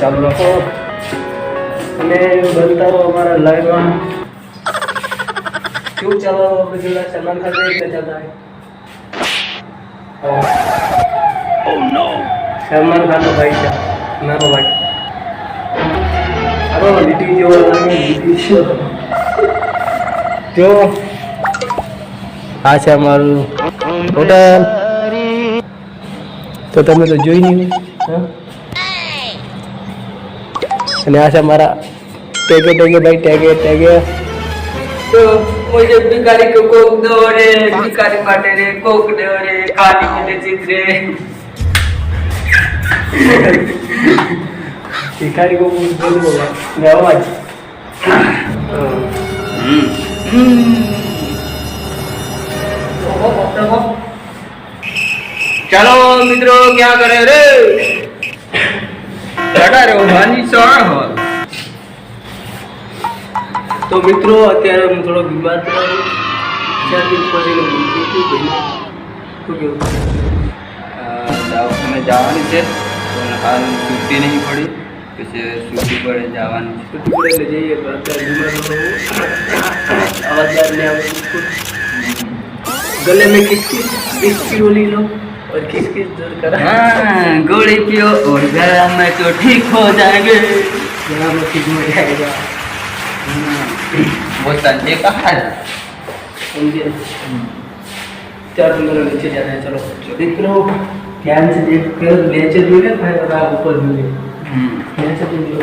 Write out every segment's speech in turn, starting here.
ચાલુ રાખો અને બનતા રહો हमारा लाइव में क्यों चलो बिजला सलमान खान देख ले चलता है ओह नो सलमान खान तो भाई क्या ना तो भाई अरे लिटी जो लिटी शो जो આ છે અમારું હોટલ તો તમે તો જોઈ નહીં અને આ છે અમારા ટેગે ટેગે ભાઈ ટેગે ટેગે तो मुझे भिखारी को कोक दो रे भिखारी माटे रे कोक दो रे खाली मिले चित्रे भिखारी को बोल बोला मैं आवाज चलो मित्रों क्या करे रे चढ़ा रे भानी सोण हो तो मित्रों અત્યારે હું થોડો બીમાર છું 4 दिन પછી દવાખાને જવાની છે પણ હાલ છૂટી નહીં પડી પછી છૂટી પડે જવાની છે छुट्टी पड़े ले जाइए અત્યારે બીમાર हूँ आवाज याद नहीं आ रही गले में किसकी गोली लो और किसकी दूर करा हाँ गोली पियो और गला में तो ठीक हो जाएंगे गला में ठीक हो जाएगा वो संजय कहाँ है समझे 4 दिन नीचे जाना है चलो मित्रों ध्यान से देख कर नीचे देखिए फिर आप ऊपर देखिए ध्यान से देखिए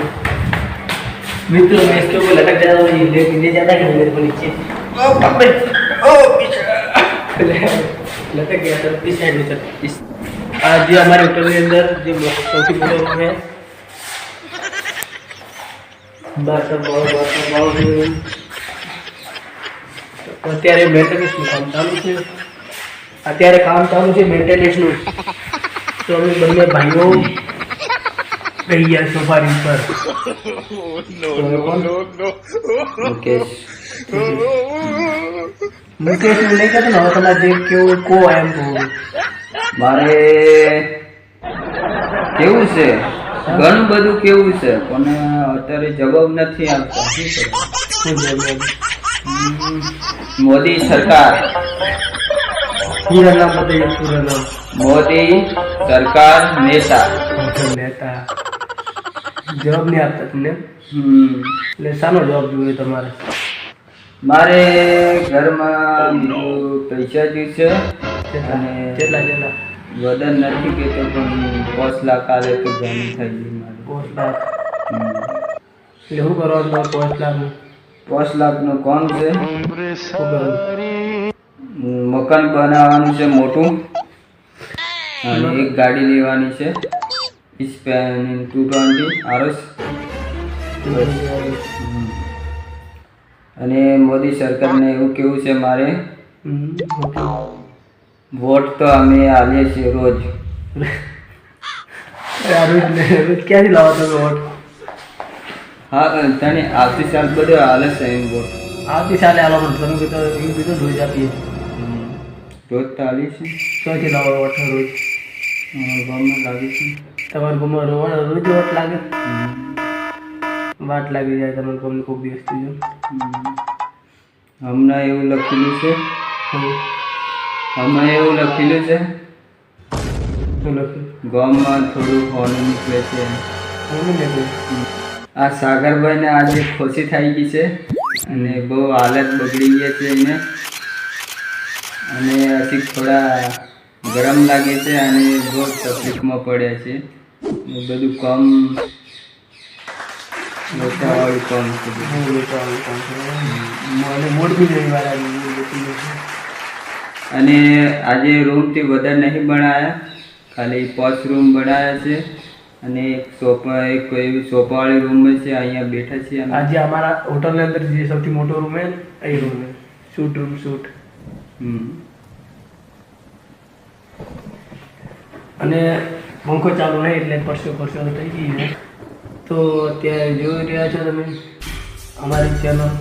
मित्रों मैं इसके ऊपर लटक जा रहा हूँ ये ले जाता है मेरे को नीचे ओ बाबे ओ पीछे लटक गया सर इस साइड में चल इस आज जो हमारे होटल के अंदर जो सौથી મોટો रूम है બસ बहुत અત્યારે મેન્ટેનન્સનું કામ ચાલુ છે મેન્ટેનન્સનું તો અમે બંને ભાઈઓ ગઈ ગયા સફારી પર મુકેશ ને લઈ ગયા ને હવે તમારે જે કેવું કો એમ મારે કેવું છે ઘણું બધું કેવું છે પણ અત્યારે જવાબ નથી આવતા શું જવાબ મોદી સરકાર પૂરા નામ बताइए पूरा नाम મોદી સરકાર નેતા નેતા જવાબ નહીં આપતા તમને એટલે શાનો જવાબ જોઈએ તમારે મારે ઘરમાં પૈસા જોઈશે અને કેટલા વદન નથી કેતો પણ 5 લાખ આલે તો જાણી થઈ ગઈ મારે 5 લાખ એટલે શું કરવાનું તમારે 5 લાખ 5 લાખનું કોણ છે શું કરવાનું મકાન બનાવવાનું છે મોટું અને એક ગાડી લેવાની છે સ્પેન 220 આરસ અને મોદી સરકારને એવું કેવું છે મારે વોટ તો અમે આલીએ છીએ રોજ રોજ ક્યાંથી લાવો તમે વોટ હા તને આવતી સાલ બધું હાલે છે એમ વોટ આવતી સાલે આલો પણ તમે કીધું એવું કીધું રોજ આપીએ રોજ તો આલી છે ક્યાંથી લાવો વોટ રોજ ગામમાં લાગી છે તમારા ગામમાં રોજ વોટ લાગે વાટ લાગી જાય તમારા ગામને ખૂબ દિવસથી જો હમણાં એવું લખેલું છે શું લખ્યું ગામમાં થોડું હોનું નીકળે છે હું નહીં આ સાગરભાઈને આજે ખુશી થઈ ગઈ છે અને બહુ હાલત બગડી ગઈ છે એને અને હજી થોડા ગરમ લાગે છે અને બહુ તકલીફમાં પડ્યા છે બધું કામ લોટાવાળું કામ છે મૂડ બી નહીં વાળા અને આજે રૂમથી વધારે નહીં બનાવ્યા ખાલી 5 રૂમ બનાવ્યા છે અને એક સોફાવાળી રૂમ છે અહીંયા બેઠા છીએ આજે અમારા હોટલની અંદર જે સૌથી મોટો રૂમ છે એ રૂમ છે શૂટ અને પંખો ચાલુ નહીં એટલે પરસો થઈ ગઈ છે તો અત્યારે જોઈ રહ્યા છો તમે અમારી ચેનલમાં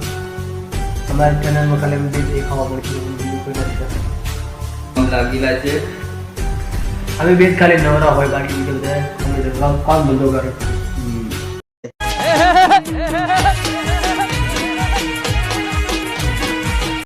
ખાલી એમ દેખાવા પડશે બીજું કોઈ નથી લાગેલા છે અમે બે જ ખાલી નવરા હોય બાકી બીજું બધા કામ ધંધો કરે